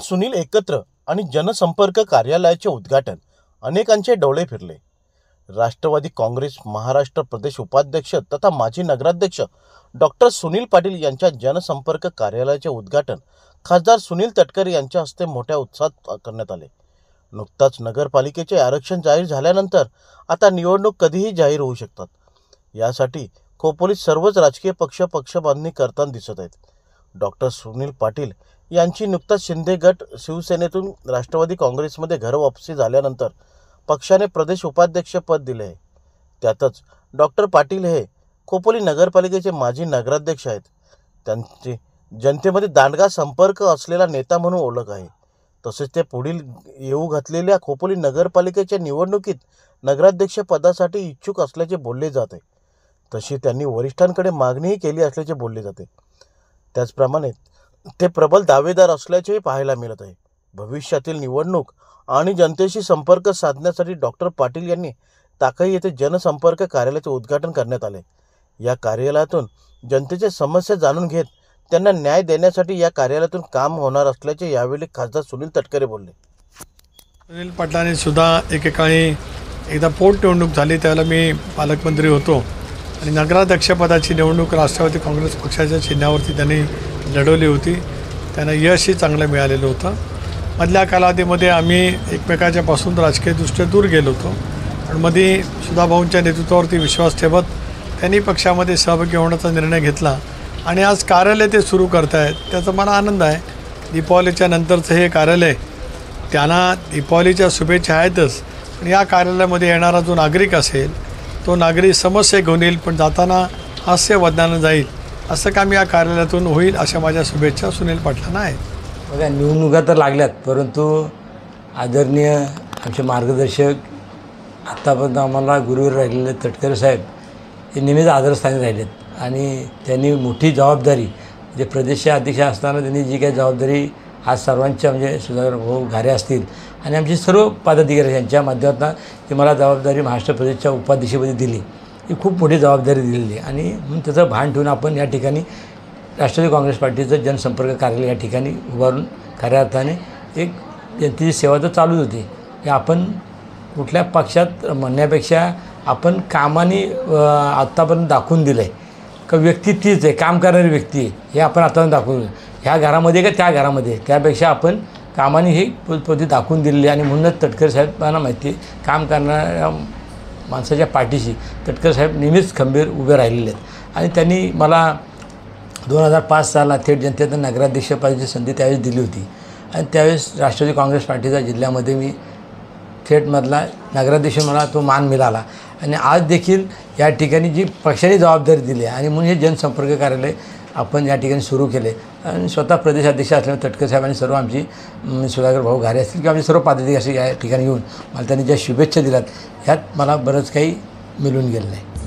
सुनील एकत्र आणि जनसंपर्क कार्यालयाचे उद्घाटन अनेकांचे डोळे फिरले। राष्ट्रवादी काँग्रेस महाराष्ट्र प्रदेश उपाध्यक्ष तथा माजी नगराध्यक्ष डॉक्टर सुनील पाटील यांच्या जनसंपर्क कार्यालयाचे उद्घाटन खासदार सुनील तटकरे यांच्या हस्ते मोठ्या उत्साहात करण्यात आले। नुकताच नगरपालिकेचे आरक्षण जाहीर झाल्यानंतर आता निवडणूक कधीही जाहीर होऊ शकतात, यासाठी खोपोलीत सर्वच राजकीय पक्ष बांधणी करताना दिसत आहेत। डॉक्टर सुनील पाटील यांची नुकताच शिंदे गट शिवसेनेतून राष्ट्रवादी काँग्रेसमध्ये घरवापसी झाल्यानंतर पक्षाने प्रदेश उपाध्यक्ष पद दिले आहे। त्यातच डॉक्टर पाटील हे खोपोली नगरपालिकेचे माजी नगराध्यक्ष आहेत। त्यांची जनतेमध्ये दांडगा संपर्क असलेला नेता म्हणून ओळख आहे। तसेच ते पुढील येऊ घातलेल्या खोपोली नगरपालिकेच्या निवडणुकीत नगराध्यक्ष पदासाठी इच्छुक असल्याचे बोलले जाते। तशी त्यांनी वरिष्ठांकडे मागणीही केली असल्याचे बोलले जाते। त्याचप्रमाणे ते प्रबल दावेदार असल्याचेही पाहायला मिळत आहे। भविष्यातील निवडणूक आणि जनतेशी संपर्क साधण्यासाठी डॉक्टर पाटील यांनी टाकळी येथे जनसंपर्क कार्यालयाचे उद्घाटन करण्यात आले। या कार्यालयातून जनतेच्या समस्या जाणून घेत त्यांना न्याय देण्यासाठी या कार्यालयातून काम होणार असल्याचे यावेळी खासदार सुनील तटकरे बोलले। सुनील पाटलांनी सुद्धा एकेकाळी एकदा पोटनिवडणूक झाली त्यावेळेला मी पालकमंत्री होतो आणि नगराध्यक्षपदाची निवडणूक राष्ट्रवादी काँग्रेस पक्षाच्या चिन्हावरती त्यांनी लढवली होती। त्यांना यशही चांगलं मिळालेलं होतं। मधल्या कालावधीमध्ये आम्ही एकमेकाच्यापासून राजकीयदृष्ट्या दूर गेलो होतो, पण मध्ये सुधाभाऊंच्या नेतृत्वावरती विश्वास ठेवत त्यांनी पक्षामध्ये सहभागी होण्याचा निर्णय घेतला आणि आज कार्यालय ते सुरू करत आहेत, त्याचा मला आनंद आहे। दीपावलीच्या नंतरचं हे कार्यालय, त्यांना दीपावलीच्या शुभेच्छा आहेतच, पण या कार्यालयामध्ये येणारा जो नागरिक असेल तो नागरिक समस्या घेऊन येईल, पण जाताना हास्य वदनानं जाईल असं काम या कार्यालयातून होईल अशा माझ्या शुभेच्छा सुनील पाटलांना आहेत। बघा, निवडणुका तर लागल्यात, परंतु आदरणीय आमचे मार्गदर्शक आत्तापर्यंत आम्हाला गुरुवर राहिलेले तटकरे साहेब हे नेहमीच आदरस्थानी राहिलेत आणि त्यांनी मोठी जबाबदारी म्हणजे प्रदेशाचे अध्यक्ष असताना त्यांनी जी काही जबाबदारी आज सर्वांच्या म्हणजे सुधाकर भाऊ घारे असतील आणि आमचे सर्व पदाधिकारी यांच्या माध्यमातून ते मला जबाबदारी महाराष्ट्र प्रदेशच्या उपाध्यक्षपदी दिली। ही खूप मोठी जबाबदारी दिलेली आहे आणि म्हणून त्याचं भान ठेवून आपण या ठिकाणी राष्ट्रवादी काँग्रेस पार्टीचं जनसंपर्क कार्यालय या ठिकाणी उभारून खऱ्या अर्थाने एक जनतेची सेवा तर चालूच होती। हे आपण कुठल्या पक्षात म्हणण्यापेक्षा आपण कामाने आत्तापर्यंत दाखवून दिलं आहे का व्यक्ती तीच आहे, काम करणारी व्यक्ती आहे, हे आपण आत्तापर्यंत दाखवून ह्या घरामध्ये का त्या घरामध्ये, त्यापेक्षा आपण कामाने ही पद्धती दाखवून दिलेली आणि म्हणूनच तटकरे साहेबांना माहिती काम करणाऱ्या माणसाच्या पाठीशी तटकरे साहेब नेहमीच खंबीर उभे राहिलेले आहेत आणि त्यांनी मला 2005 सालात थेट जनतेनं नगराध्यक्षपदाची संधी त्यावेळेस दिली होती आणि त्यावेळेस राष्ट्रवादी काँग्रेस पार्टीचा जिल्ह्यामध्ये मी थेटमधला नगराध्यक्ष मला तो मान मिळाला आणि आज देखील या ठिकाणी जी पक्षाने जबाबदारी दिली आणि म्हणून हे जनसंपर्क कार्यालय आपण या ठिकाणी सुरू केले आणि स्वतः प्रदेशाध्यक्ष असल्यामुळे तटकरे साहेबांनी सर्व आमची सुधाकर भाऊ घारे असतील किंवा आमचे सर्व पदाधिकारी या ठिकाणी येऊन मला त्यांनी ज्या शुभेच्छा दिल्यात ह्यात मला बरंच काही मिळून गेलं आहे।